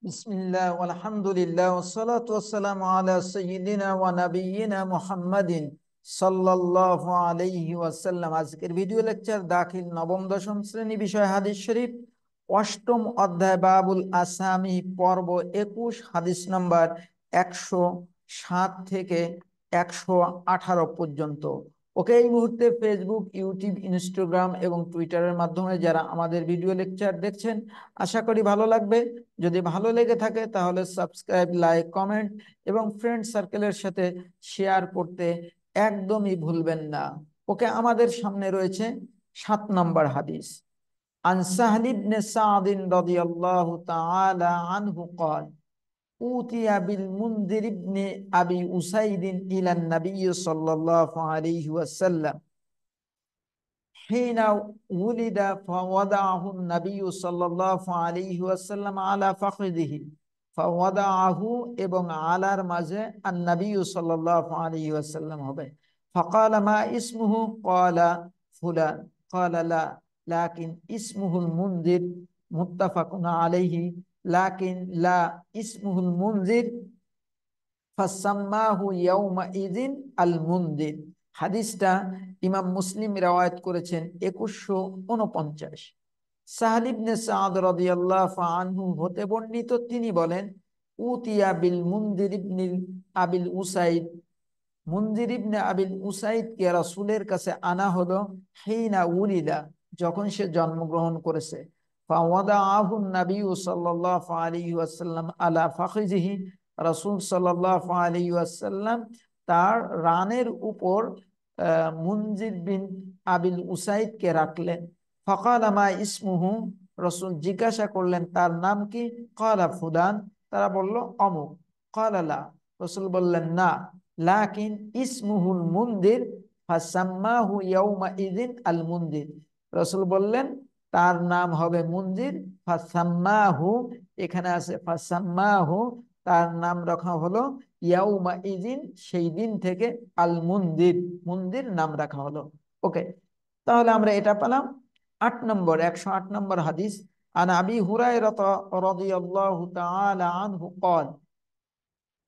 বিসমিল্লাহ আলহামদুলিল্লাহ ওয়াসসালাতু ওয়াসসালামু আলা সাইয়্যিদিনা ওয়া নাবিয়্যিনা মুহাম্মাদিন সাল্লাল্লাহু আলাইহি ওয়াসাল্লাম। আজকের ভিডিও লেকচার দাখিল নবম দশম শ্রেণী, বিষয় হাদিস শরীফ, অষ্টম অধ্যায় বাবুল আসামি, পর্ব 21, হাদিস নাম্বার 107 থেকে 118 পর্যন্ত। ওকে, এই মুহূর্তে ফেসবুক, ইউটিউব, ইনস্টাগ্রাম এবং টুইটারের মাধ্যমে যারা আমাদের ভিডিও লেকচার দেখছেন, আশা করি ভালো লাগবে। যদি ভালো লেগে থাকে তাহলে সাবস্ক্রাইব, লাইক, কমেন্ট এবং ফ্রেন্ড সার্কেলের সাথে শেয়ার করতে একদমই ভুলবেন না। ওকে, আমাদের সামনে রয়েছে 7 নম্বর হাদিস। আন সাহল ইবনে সাদ রাদিয়াল্লাহু তাআলা আনহু قال أوتي بالمنذر ابن أبي أسيد إلى النبي صلى الله عليه وسلم حين ولد فوضعه النبي صلى الله عليه وسلم على فخذه فوضعه এবং আলার মাঝে النبي صلى الله عليه وسلم হবে। فقال ما اسمه؟ قال فلان. قال لا لكن اسمه المنذر. متفق عليه. لكن لا اسمه المنذر ফাসাম্মাহু ইয়াউমাইযিন আল মুনদির। হাদিসটা ইমাম মুসলিম রওয়ায়াত করেছেন 2149। সাহল ইবনে সাদ রাদিয়াল্লাহু আনহু হতে বর্ণিত, তিনি বলেন, উতিয়া বিল মুনদির ইবনে আবিল উসাইদ, মুনদির ইবনে আবিল উসাইদ কে রাসূলের কাছে আনা হলো, হিনা উলিদা, যখন সে জন্মগ্রহণ করেছে। ফাওয়াদাআহু নবী সাল্লাল্লাহু আলাইহি ওয়াসাল্লাম আলা ফাখিজিহি, রাসূল সাল্লাল্লাহু আলাইহি ওয়াসাল্লাম তার রানের উপর মুনজির বিন আবিল উসাইদ কে রাখলেন। ফাকালা মা ইসমুহু, রাসূল জিজ্ঞাসা করলেন তার নাম কি? ক্বালা ফুলান, তারা বলল অমুক। ক্বালা লা, রাসূল বললেন না, লাকিন ইসমুহুল মুনদির ফাসাম্মাহু ইয়াউমাইযিন আল মুনদির। রাসূল বললেন তার নাম হবে মুনদির। ফাসাম্মাহু, এখানে আছে ফাসাম্মাহু, তার নাম রাখা হলো ইয়াউমাইযিন, সেই দিন থেকে, আল মুনদির, মুনদির নাম রাখা হলো। ওকে, তাহলে আমরা এটা পেলাম 8 নম্বর, 108 নম্বর হাদিস। আন আবি হুরায়রা রাদিয়াল্লাহু তাআলা আনহু قال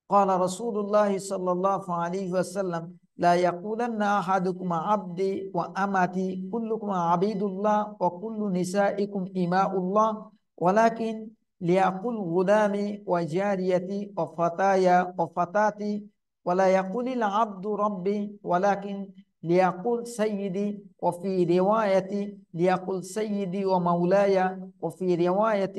قال رسول الله صلى الله عليه وسلم لا يقولن أحدكم عبدي وأمتي كلكم عبيد الله وكل نسائكم إماء الله ولكن ليقل غلامي وجاريتي وفتايا وفتاتي ولا يقول العبد ربي ولكن ليقول سيدي، وفي رواية ليقول سيدي ومولاي، وفي رواية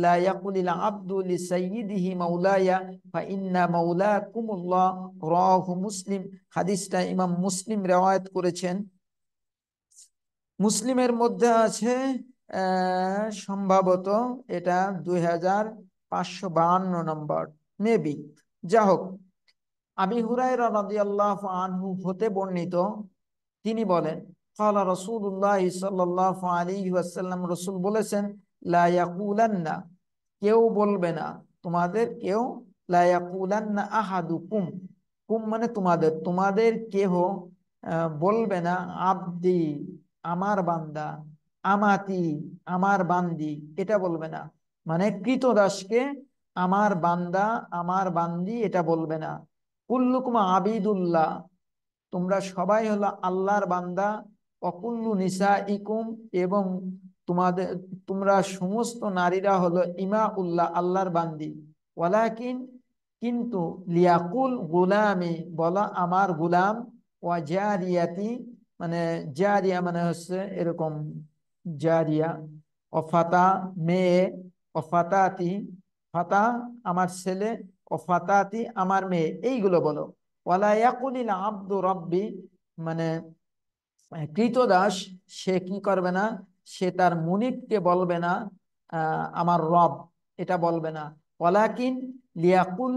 لا يقول العبد لسيده مولاي فإن مولاكم الله। রাওয়াহু মুসলিম। হাদিসটা ইমাম মুসলিম রওয়ায়াত করেছেন। মুসলিমের মধ্যে আছে সম্ভবত এটা 2552 নম্বর, মেবি। যা হোক, আবি হুরায়রা রাদিয়াল্লাহু আনহু হতে বর্ণিত, তিনি বলেন, ক্বালা রাসূলুল্লাহ সাল্লাল্লাহু আলাইহি ওয়াসাল্লাম, রাসূল বলেছেন, লা ইয়াকুলান্না, কেউ বলবে না, তোমাদের কেউ, লা ইয়াকুলান্না আহাদুকুম, কুম মানে তোমাদের, তোমাদের কেহ বলবে না, আব্দি, আমার বান্দা, আমাতি, আমার বান্দি, এটা বলবে না। মানে কৃতদাসকে আমার বান্দা, আমার বান্দি, এটা বলবে না। কুল্লুকুম আবিদুল্লাহ, তোমরা সবাই হলো আল্লাহর বান্দা। অকুল্লু নিসা ইকুম, এবং তোমাদের, তোমরা সমস্ত নারীরা হলো ইমা উল্লাহ, আল্লাহর বান্দি। ওয়ালাকিন, কিন্তু, লিয়াকুল গুলামি, বলা আমার গুলাম, ওয়া জারিয়াতি, মানে জারিয়া মানে হচ্ছে এরকম জারিয়া, ও ফাতা মেয়ে, ও ফাতাতি, ফাতা আমার ছেলে, ও ফাতাতি আমার মেয়ে, এইগুলো বলো। ওয়ালা ইয়াকুলিল আব্দু রব্বি, মানে কৃতদাস সে কি করবে না, সে তার মুনিবকে বলবে না আমার রব, এটা বলবে না। ওয়ালাকিন লিয়াকুল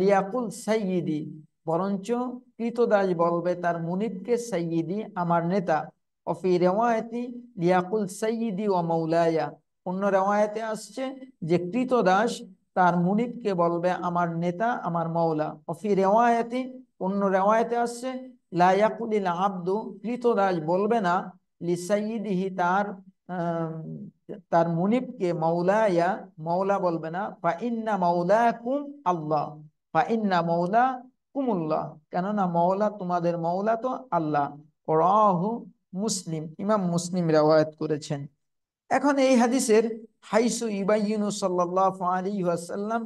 লিয়াকুল সাইয়্যিদি, বরঞ্চ কৃতদাস বলবে তার মুনিবকে সাইয়্যিদি, আমার নেতা। অফি রিওয়ায়াতি লিয়াকুল সাইয়্যিদি ওয়া মাওলায়া, অন্য রিওয়ায়াতে আসছে যে কৃতদাস তার মুনিবকে বলবে আমার নেতা, আমার মাওলা। অফি রিওয়ায়াতি, অন্য রিওয়ায়াতে আসছে লা ইয়াকুলিল আব্দু, কৃতদাস বলবে না, লিসাইয়্যিদিহি, তার তার মুনিবকে মাওলায়া, মাওলা বলবে না, ফা ইন্না মাওলাকুম আল্লাহ, ফা ইন্না মাওলাকুমুল্লাহ, কেননা মাওলা, তোমাদের মাওলা তো আল্লাহ। রাহু মুসলিম, ইমাম মুসলিম riwayat করেছেন। এখন এই হাদিসের হাইসু ইবাইয়িনু সাল্লাল্লাহু আলাইহি ওয়াসাল্লাম,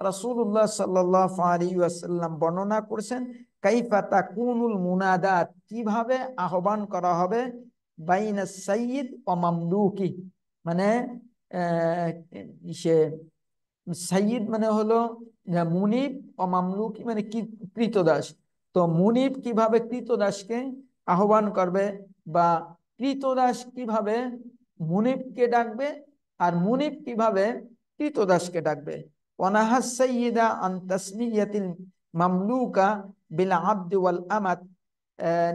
রাসূলুল্লাহ সাল্লাল্লাহু আলাইহি ওয়াসাল্লাম বর্ণনা করেছেন কাইফা তাকুনুল মুনাদাত, কিভাবে আহ্বান করা হবে বাইনা সাইয়্যিদ ও মামলুকি, মানে সে সাইয়্যিদ মানে হলো মুনিব, ও মামলুকি মানে কি, কৃতদাস। তো মুনিব কিভাবে কৃতদাসকে আহ্বান করবে, বা কৃতদাস কিভাবে মুনিবকে ডাকবে, আর মুনিব কিভাবে কৃতদাসকে ডাকবে। ওয়ানাহাস সাইয়্যিদা আন তাসমিয়াতিল মামলুকা বিল আবদ ওয়াল আমাত,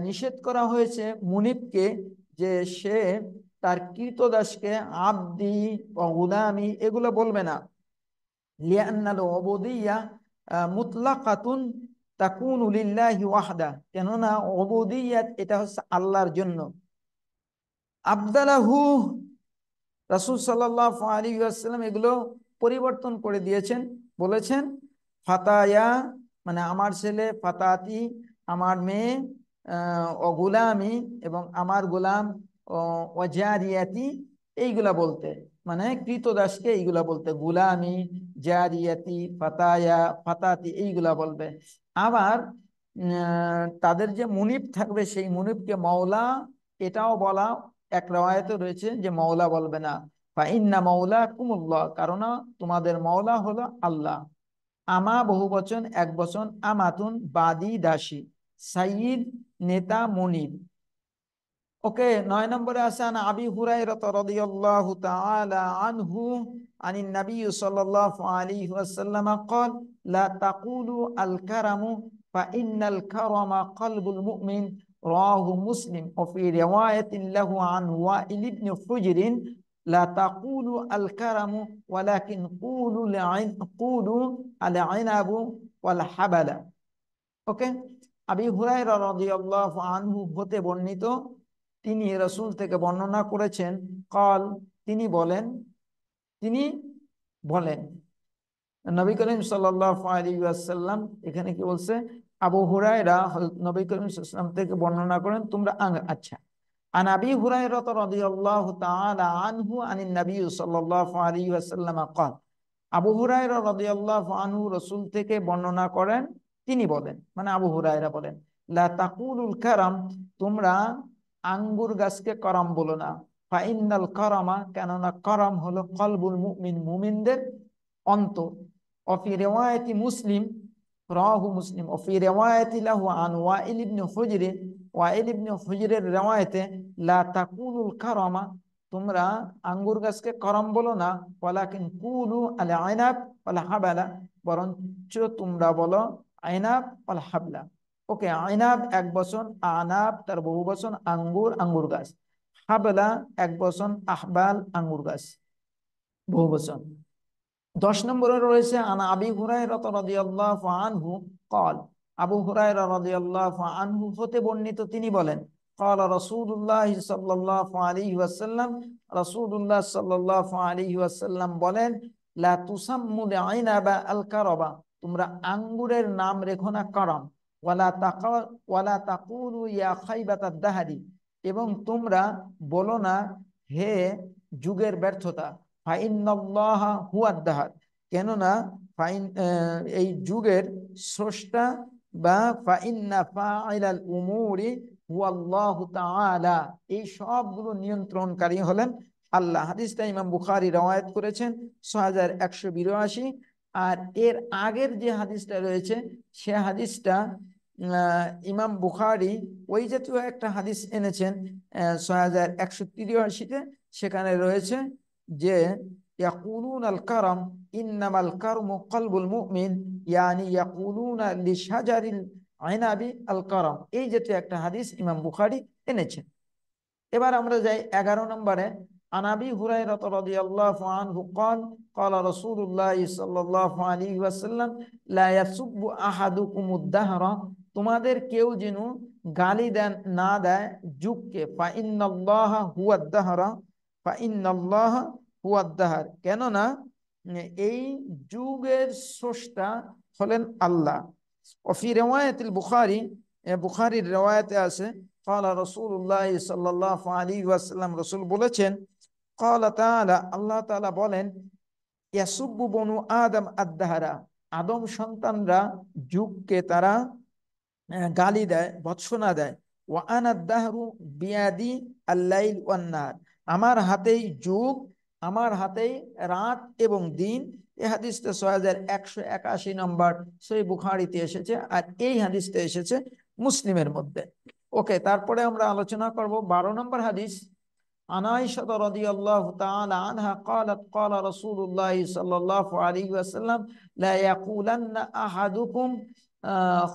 নিষেধ করা হয়েছে মুনিবকে যে সে তার কৃতদাসকে আবদি ও গুলামি এগুলো বলবে না। লিআন্নাল উবুদিয়্যা মুতলাকাতুন তাকুনু লিল্লাহি ওয়াহদা, কেননা উবুদিয়্যাত এটা হচ্ছে আল্লাহর জন্য। আবদালাহু, রাসূল সাল্লাল্লাহু আলাইহি ওয়াসাল্লাম এগুলো পরিবর্তন করে দিয়েছেন, বলেছেন ফাতায়া মানে আমার ছেলে, ফাতাতি আমার মেয়ে, অগুলামি এবং আমার গোলাম, ওয়াজারিয়াতি এইগুলা বলতে, মানে কৃতদাসকে এইগুলা বলতে, গুলামি, জারিয়াতি, ফাতায়া, ফাতাতি এইগুলা বলবে। আবার তাদের যে মুনিব থাকবে সেই মুনিবকে মাওলা এটাও বলা এক রাওয়ায়াতে রয়েছে যে মাওলা বলবে না, ফা ইন্না মাওলাকুমুল্লাহ, কারণ তোমাদের মাওলা হলো আল্লাহ। আমা বহু বচন, এক বচন, আমাতুন বাদী দাসী, সাইয়্যিদ নেতা মুনিব। ওকে, 9 নম্বরে আছে আন আবি হুরায়রা রাদিয়াল্লাহু তাআলা আনহু আনিন নবী সাল্লাল্লাহু আলাইহি ওয়াসাল্লাম قال لا تقولوا الكرم فإن الكرم قلب المؤمن رواه مسلم وفي رواية له عن وائل بن حجر لا تقولوا الكرم ولكن قولوا العنب والحبل। ওকে, আবি হুরায়রা রাদিয়াল্লাহু আনহু হতে বর্ণিত, তিনি রাসূল থেকে বর্ণনা করেছেন, কাল তিনি বলেন নবী করিম সাল্লাল্লাহু আলাইহি ওয়াসাল্লাম, এখানে কি বলছে, আবু হুরায়রা নবী করিম সাল্লাল্লাহু আলাইহি ওয়াসাল্লাম থেকে বর্ণনা করেন, তোমরা আচ্ছা। আন আবি হুরায়রা রাদিয়াল্লাহু তাআলা আনহু আনিন নবী সাল্লাল্লাহু আলাইহি ওয়াসাল্লাম قال, আবু হুরায়রা রাদিয়াল্লাহু আনহু রাসূল থেকে বর্ণনা করেন, তিনি বলেন, মানে আবু হুরায়রা বলেন, লা তাকুলুল কারাম, তোমরা আঙ্গুর গাছকে করম বলো না, ফা ইন্নাল কারামা, কেননা করম হলো কলবুল মুমিন, মুমিনদের অন্তর। অফি রিওয়ায়াতি মুসলিম, রাহু মুসলিম, অফি রিওয়ায়াতি লাহু আন ওয়াইল ইবনে হুজর, ওয়াইল ইবনে হুজরের রিওয়ায়াতে লা তাকুলুল কারামা, তোমরা আঙ্গুর গাছকে করম বলো না, ওয়ালাকিন কুলু আল আইনাব ওয়াল হাবালা, বরঞ্চ তোমরা বলো আইনাব ওয়াল হাবলা। ওকে, আইনাব এক বচন, আনাব তার বহু বচন, আঙ্গুর আঙ্গুর গাছ, হাবলা এক বচন, আহবাল আঙ্গুর গাছ বহু বচন। 10 নম্বরে রয়েছে আনা আবি হুরায়রা রাদিয়াল্লাহু আনহু قال, আবু হুরায়রা রাদিয়াল্লাহু আনহু হতে বর্ণিত, তিনি বলেন, قال রাসূলুল্লাহ সাল্লাল্লাহু আলাইহি ওয়াসাল্লাম, রাসূলুল্লাহ সাল্লাল্লাহু আলাইহি ওয়াসাল্লাম বলেন, লা তুসাম্মু আইনাবা আল কারাবা, তোমরা আঙ্গুরের নাম রেখো না কারাম, ওয়ালা তাকুলু ইয়া খাইবাতাদ দাহরি, এবং তোমরা বলো না হে যুগের ব্যর্থতা, ফাইন্নাল্লাহা হুয়াদ দাহার, কেননা এই যুগের স্রষ্টা, বা ফাইন্না ফাইলাল উমুরি হুয়াল্লাহু তাআলা, এই সবগুলো নিয়ন্ত্রণকারী হলেন আল্লাহ। হাদিসটা ইমাম বুখারী রওয়ায়াত করেছেন 6182। আর এর আগের যে হাদিসটা রয়েছে সে হাদিসটা ইমাম বুখারী ওই জাতীয় একটা হাদিস এনেছেন 6183-তে, সেখানে রয়েছে যে ইয়াকুলুন আল কারাম ইন্নামাল কারমু কলবুল মুমিন, ইয়ানি ইয়াকুলুনা লিশাজারিল আইনাবি আল কারাম, এই জাতীয় একটা হাদিস ইমাম বুখারী এনেছেন। এবার আমরা যাই 11 নম্বরে, আনাবি হুরায়রা রাদিয়াল্লাহু আনহু قال قال رسول الله صلى الله عليه وسلم لا يسب احدكم الدهر, তোমাদের কেউ যেন গালি দেন না দেয় যুগকে, ফাইন্নাল্লাহা হুয়াদ দাহরা, ফাইন্নাল্লাহা হুয়াদ্দাহার, কেননা এই যুগের স্রষ্টা হলেন আল্লাহ। وفي رواية البخاري বুখারীর রিওয়ায়াতে আছে قال رسول الله صلى الله عليه وسلم রাসূল বলেছেন قال تعالى আল্লাহ তাআলা বলেন ইয়াসুব্বু বনু আদম আদ-দাহরা, আদম সন্তানরা যুগকে তারা গালি দেয়, ভৎসনা দেয়। ওয়া আনা দাহরু বিয়াদি আল-লাইল ওয়ান নাহার, আমার হাতেই যুগ, আমার হাতেই রাত এবং দিন। এই হাদিসটা 6181 নম্বর সহিহ বুখারীতে এসেছে, আর এই হাদিসটা এসেছে মুসলিমের মধ্যে। ওকে, তারপরে আমরা আলোচনা করব 12 নম্বর হাদিস। عن عائشة رضي الله تعالى عنها قالت قال رسول الله صلى الله عليه وسلم لا يقولن أحدكم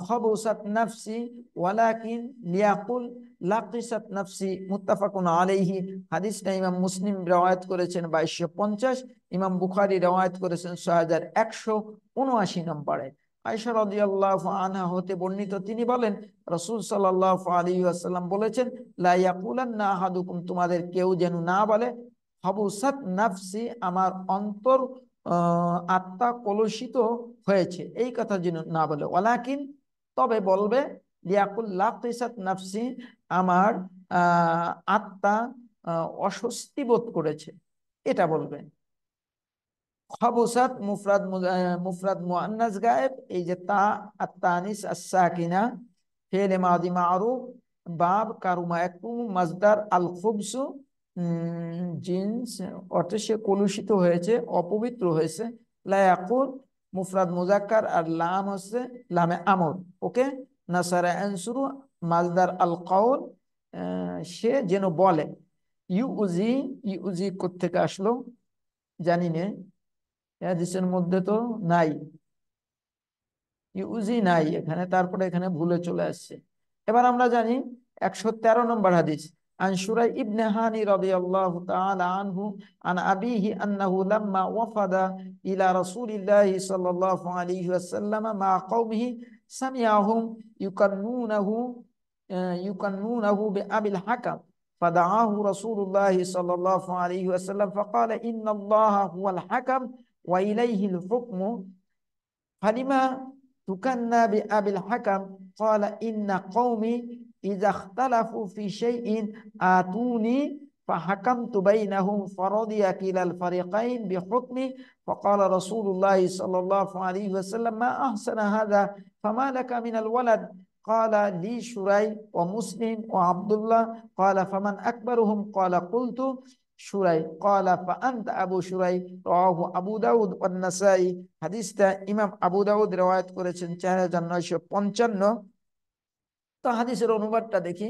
خبثت نفسي ولكن ليقل লাকিসাত নাফসি, মুত্তাফাকুন আলাইহি। হাদিসটা ইমাম মুসলিম রওয়ায়াত করেছেন 2250, ইমাম বুখারী রওয়ায়াত করেছেন 6179 নম্বরে। আয়েশা রাদিয়াল্লাহু আনহা হতে বর্ণিত, তিনি বলেন রাসূল সাল্লাল্লাহু আলাইহি ওয়াসাল্লাম বলেছেন লা ইয়াকুলান্না আহাদুকুম, তোমাদের কেউ যেন না বলে হাবুসাত নাফসি, আমার অন্তর আত্মা কলুষিত হয়েছে, এই কথা যেন না বলে। ওয়ালাকিন, তবে বলবে লিয়াকুল লাকিসাত নাফসি, আমার আত্মা অস্বস্তি বোধ করেছে, এটা বলবে। খবসাত মুফরাদ মুফরাদ মুআন্নাস গায়েব, এই যে তা আত-তানিস আস-সাকিনা ফি'ল মাদি মারুফ বাব কারুমা ইয়াকুম মাজদার আল খুবসু জিন্স, অর্থে সে কলুষিত হয়েছে, অপবিত্র হয়েছে। লা ইয়াকুল মুফরাদ মুজাক্কার, আর লাম হচ্ছে লামে আমর। ওকে, নাসারা আনসুরু মাজদার আল কাউল, সে যেন বলে। ইউজি, ইউজি কোত্থেকে আসলো জানি না, হাদিসের মধ্যে তো নাই, ইউজি নাই এখানে, তারপরে এখানে ভুলে চলে আসছে। এবার আমরা জানি 113 নম্বর হাদিস। عن شريح ابن هاني رضي الله تعالى عنه عن أبيه أنه لما وفد إلى رسول الله صلى الله عليه وسلم مع قومه سمعهم يكنونه بأبي الحكم، فدعاه رسول الله صلى الله عليه وسلم فقال إن الله هو الحكم وإليه الحكم، فلما تكنى بأبي الحكم؟ قال إن قومي إذا اختلفوا في شيء آتوني فحكمت بينهم فرضي كلا الفريقين بحكمي، فقال رسول الله صلى الله عليه وسلم ما أحسن هذا، فما لك من الولد؟ قال لي شريح ومسلم وعبد الله، قال فمن أكبرهم؟ قال قلت شريح، قال فأنت أبو شريح، رواه أبو داود والنسائي। হাদিসটা ইমাম আবু দাউদ রওয়ায়াত করেছেন 4955। তো হাদিসের অনুবাদটা দেখি।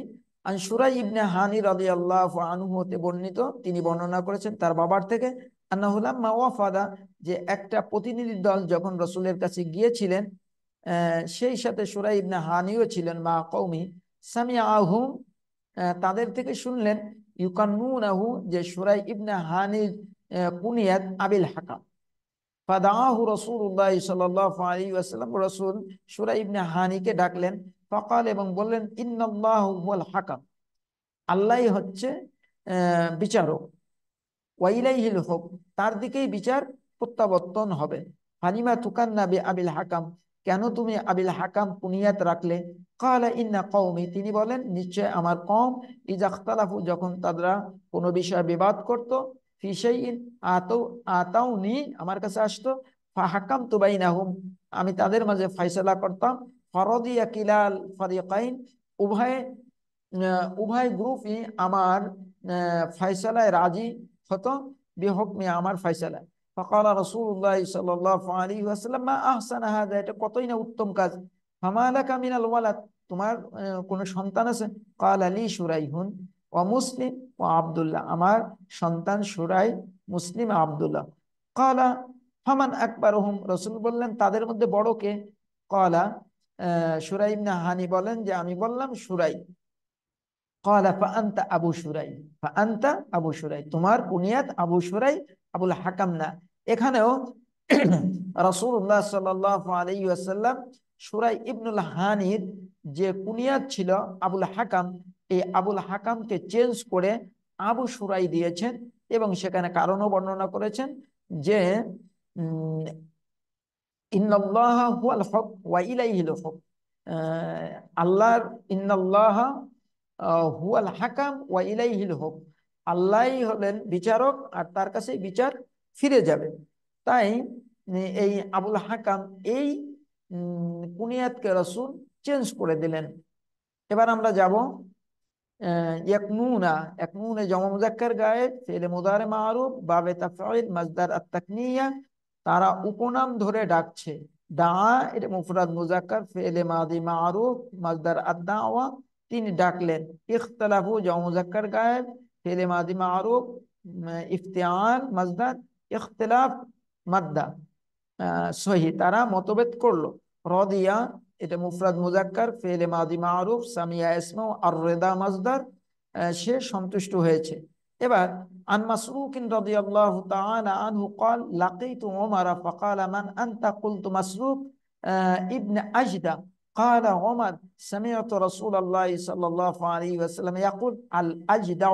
আন শুরাই ইবনে হানি রাদিয়াল্লাহু আনহু হতে বর্ণিত, তিনি বর্ণনা করেছেন তার বাবার থেকে, আন্নাহু লাম্মা ওয়াফাদা, যে একটা প্রতিনিধি দল যখন রাসূলের কাছে গিয়েছিলেন, সেই সাথে শুরাই ইবনে হানিও ছিলেন, মা কওমি, সামিআহুম, তাদের থেকে শুনলেন, ইউকান্নুনাহু, যে শুরাই ইবনে হানির কুনিয়াত আবিল হাকাম। ফাদাআহু রাসূলুল্লাহ সাল্লাল্লাহু আলাইহি ওয়াসাল্লাম, রাসূল শুরাই ইবনে হানিকে ডাকলেন। ফাকাল, এবং বললেন, ইন্নাল্লাহু হুয়াল হাকাম, আল্লাহই হচ্ছে বিচারক। ওয়াইলাইহিল হুকম, তার দিকেই বিচার প্রত্যাবর্তন হবে। ফালিমা তুকান্না বিআবিল হাকাম, কেন তুমি আবিল হাকাম কুনিয়াত রাখলে? ক্বালা ইন্না কওমি, তিনি বলেন নিশ্চয় আমার কওম, ইযা ইখতালাফু, যখন তারা কোনো বিষয়ে বিবাদ করত, ফি শাইইন আতাউনি, আমার কাছে আসতো, ফাহাকামতু বাইনাহুম, আমি তাদের মাঝে ফয়সালা করতাম। ফারাদিয়া কিলাল ফারিকাইন, উভয় উভয় গ্রুপই আমার ফয়সালায় রাজি হতো, বিহুকমি, আমার ফয়সালায়। ফাকালা রাসূলুল্লাহ সাল্লাল্লাহু আলাইহি ওয়াসাল্লাম মা আহসানা হাযা, এটা কতই না উত্তম কাজ। ফামা লাকা মিনাল ওয়ালাদ, তোমার কোন সন্তান আছে? ক্বালা লি শুরাইহুন ওয়া মুসলিম ওয়া আব্দুল্লাহ, আমার সন্তান শুরাই, মুসলিম, আব্দুল্লাহ। ক্বালা ফামান আকবারুহুম, রাসূল বললেন তাদের মধ্যে বড় কে? ক্বালা, শুরাই ইবনে হানি বলেন যে আমি বললাম শুরাই। ক্বালা ফাআনতা আবু শুরাই, ফাআনতা আবু শুরাই, তোমার কুনিয়াত আবু শুরাই, আবুল হাকাম না। এখানেও রাসূলুল্লাহ সাল্লাল্লাহু আলাইহি ওয়াসাল্লাম শুরাই ইবনুল হানির যে কুনিয়াত ছিল আবুল হাকাম, এই আবুল হাকামকে চেঞ্জ করে আবু শুরাই দিয়েছেন। এবং সেখানে কারণও বর্ণনা করেছেন যে ইন্নাল্লাহা হুয়াল হক ওয়া ইলাইহিল হক, আল্লাহর ইন্নাল্লাহা হুয়াল হাকাম ওয়া ইলাইহিল হক, আল্লাহই হলেন বিচারক আর তার কাছে বিচার ফিরে যাবে। তাই এই আবুল হাকাম এই কুনিয়াতকে রাসূল চেঞ্জ করে দিলেন। এবার আমরা যাব ইয়াকনুনা। ইয়াকনুনা জামা মুযাক্কার গায়েব, ফি'লে মুদারে মারুফ, বাবে তাফঈল, মাসদার আত-তাকনিয়া। তারা উপনাম ধরে ডাকছে। দা এটা মুফরাদ মুযাক্কার, ফি'লে মাদি মারুফ, মাসদার আদ-দাওয়া। তিনি ডাকলেন। ইখতালাফু জামা মুযাক্কার গায়েব, ফি'লে মাদি মারুফ, ইফতিআল মাসদার, ইখতিলাফ মাদ্দা সহি, তারা মতভেদ করলো। রদিয়া এটা মুফরাদ মুযাক্কার, ফি'লে মাদি মারুফ, সামিয়া ইসমু, আর রিদা মাসদার, সে সন্তুষ্ট হয়েছে। এবার আন মাসরুকিন রাদিয়াল্লাহু তাআলা আনহু قال لقيت عمر فقال من انت قلت مسروق ابن اجدع قال عمر سمعت رسول الله صلى الله عليه وسلم يقول الاجدع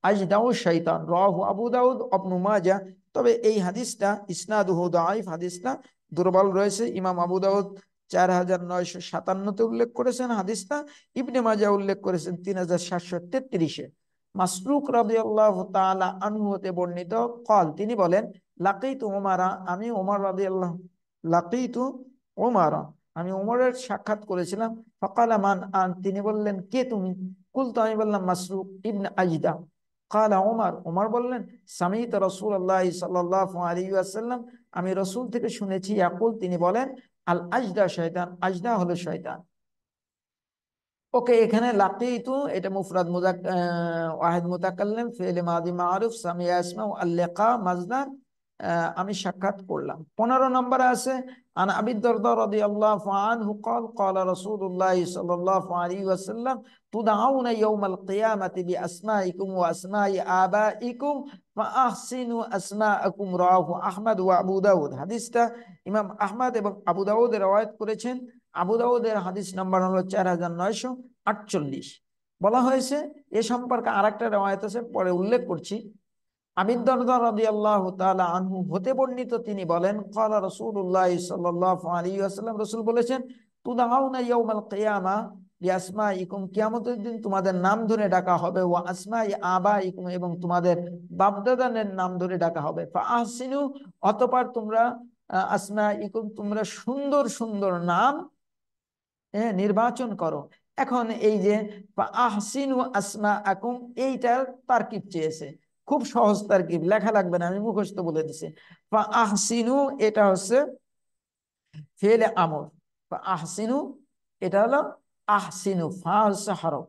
اجدع الشيطان رواه আবু দাউদ ইবনে মাজাহ। তবে এই হাদিসটা ইসনাদুহু দাঈফ, হাদিসটা দুর্বল রয়েছে। ইমাম আবু দাউদ 4957-তে উল্লেখ করেছেন হাদিসটা, ইবনে মাজাহ উল্লেখ করেছেন 3733-এ। মাসরুক রাদিয়াল্লাহু তাআলা আনহু হতে বর্ণিত قال, তিনি বলেন, লাকিতু উমারা, আমি ওমর রাদিয়াল্লাহু লাকিতু উমারা, আমি ওমরের সাক্ষাৎ করেছিলাম। ফাকালা মান আন, তিনি বললেন কে তুমি? কুলতু, আমি বললাম মাসরুক ইবনে আজদা। কালা ওমর, ওমর বললেন, সামিত রাসূলুল্লাহ সাল্লাল্লাহু আলাইহি ওয়াসাল্লাম, আমি রাসূল থেকে শুনেছি, ইয়াকুল, তিনি বলেন, আল আজদা শয়তান, আজদা হলো শয়তান। ওকে, এখানে লাকিতু এটা মুফরাদ ওয়াহিদ মুতাকাল্লিম, ফি'ল মাদি মারুফ, সামিয়া ইসমু, আল লিকা মাসদার, আমি সাক্ষাৎ করলাম। 15 নম্বরে আছে আন আবি দারদা রাদিয়াল্লাহু আনহু قال قال رسول الله صلى الله عليه وسلم تدعون يوم القيامة بأسمائكم وأسماء آبائكم فأحسنوا أسماءكم رواه আহমদ ওয়া আবু দাউদ। হাদিসটা ইমাম আহমদ এবং আবু দাউদ রওয়ায়াত করেছেন। আবু দাউদের হাদিস নাম্বার হলো 4948। বলা হয়েছে, এ সম্পর্কে আরেকটা রওয়ায়াত আছে, পরে উল্লেখ করছি। আবু দারদা রাদিয়াল্লাহু তাআলা আনহু হতে বর্ণিত, তিনি বলেন, ক্বালা রাসূলুল্লাহ সাল্লাল্লাহু আলাইহি ওয়াসাল্লাম, রাসূল বলেছেন, তুদআউনা ইয়াউমাল কিয়ামা বিআসমাইকুম, কিয়ামতের দিন তোমাদের নাম ধরে ডাকা হবে, ওয়া আসমাই আবাইকুম, এবং তোমাদের বাপদাদাদের নাম ধরে ডাকা হবে। ফাআহসিনু, অতঃপর তোমরা আসমাইকুম, তোমরা সুন্দর সুন্দর নাম নির্বাচন করো। এখন এই যে আহসিনু আসমাআকুম, এইটার তারকিব চেয়েছে, খুব সহজ তারকিব, লেখা লাগবে না, আমি মুখস্থ বলে দিছি। আহসিনু এটা হচ্ছে ফেলে আমর, আহসিনু এটা হলো আহসিনু, ফা হচ্ছে হরফ,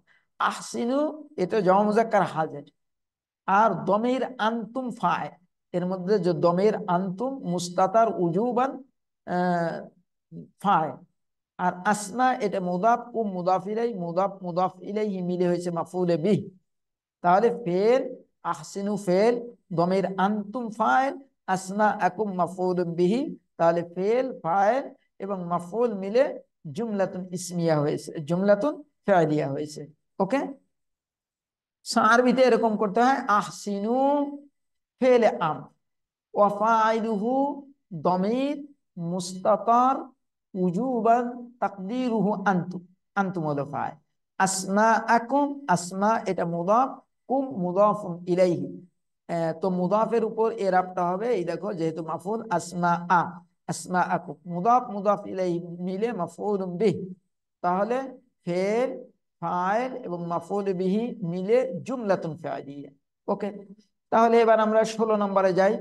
আহসিনু এটা জমা মুযাক্কার হাজির, আর দমির আনতুম ফায়, এর মধ্যে যে দমির আনতুম মুস্তাতার উজুবান ফায়, আর আসমা এটা মুদাফ, কুম মুদাফ ইলাই, মুদাফ মুদাফ ইলাইহি মিলে হয়েছে মাফউলে বিহ। তাহলে ফেল, আহসিনু ফেল, দমির আনতুম ফাইল, আসমা আকুম মাফউল বিহি, তাহলে ফেল ফাইল এবং মাফউল মিলে জুমলাতুন ইসমিয়া হয়েছে, জুমলাতুন ফাইলিয়া হয়েছে। ওকে, আরবিতে এরকম করতে হয়, আহসিনু ফেল আম, ওয়া ফাইলুহু দমির মুস্তাতার উজুবান তাকদিরুহু আনতুম, আনতুম হলো ফাইল। আসমা আকুম, আসমা এটা মুদাফ, কুম মুদাফুন ইলাইহি, তো মুদাফের উপর এরাবটা হবে, এই দেখো, যেহেতু মাফউল আসমা আ, আসমা আকুম মুদাফ মুদাফ ইলাইহি মিলে মাফউলুম বিহ, তাহলে ফেল ফাইল এবং মাফউল বিহি মিলে জুমলাতুন ফাইলিয়া। ওকে, তাহলে এবার আমরা 16 নম্বরে যাই।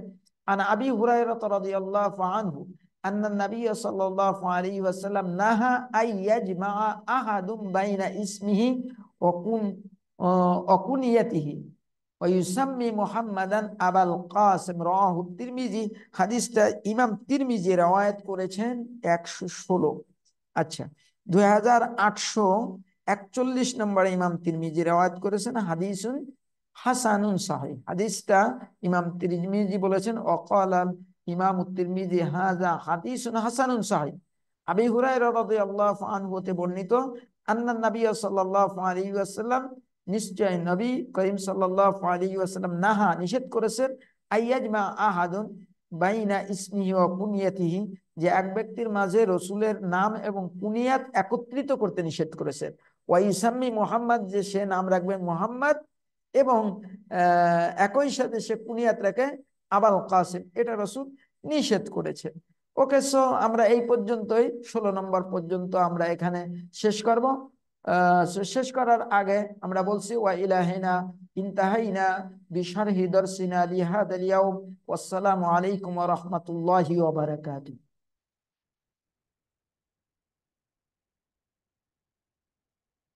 আন আবি হুরায়রা রাদিয়াল্লাহু আনহু أن النبي صلى الله عليه وسلم نهى أن يجمع أحد بين اسمه وكنيته ويسمي محمدا أبا القاسم رواه الترمذي। হাদিসটা ইমাম তিরমিজি রওয়ায়াত করেছেন 116। আচ্ছা, 2841 নম্বরে ইমাম তিরমিজি রওয়ায়াত করেছেন হাদিসুন হাসানুন সহিহ। হাদিসটা ইমাম তিরমিজি বলেছেন, ওয়াকাল ইমাম তিরমিজি হাযা হাদিসুন হাসানুন সহিহ। আবি হুরায়রা রাদিয়াল্লাহু আনহু হতে বর্ণিত, আন্নান নবী সাল্লাল্লাহু আলাইহি ওয়াসাল্লাম, নিশ্চয় নবী করিম সাল্লাল্লাহু আলাইহি ওয়াসাল্লাম নাহা নিষেধ করেছেন আইয়াজমা আহাদুন বাইনা ইসমিহি ওয়া কুনিয়াতিহি, যে এক ব্যক্তির মাঝে রসুলের নাম এবং কুনিয়াত একত্রিত করতে নিষেধ করেছেন। ওয়া ইসাম্মি মুহাম্মদ, যে সে নাম রাখবেন মুহাম্মদ এবং একই সাথে সে কুনিয়াত রাখে আবাল কাসিম, এটা রসুল নিষেধ করেছেন। ওকে, সো আমরা এই পর্যন্তই 16 নম্বর পর্যন্ত আমরা এখানে শেষ করব। শেষ করার আগে আমরা বলছি ওয়া ইলাহিনা ইনতাহাইনা বিশারহি দারসিনা লিহাদাল ইয়াউম। ওয়াসসালামু আলাইকুম ওয়া রাহমাতুল্লাহি ওয়া বারাকাতুহু।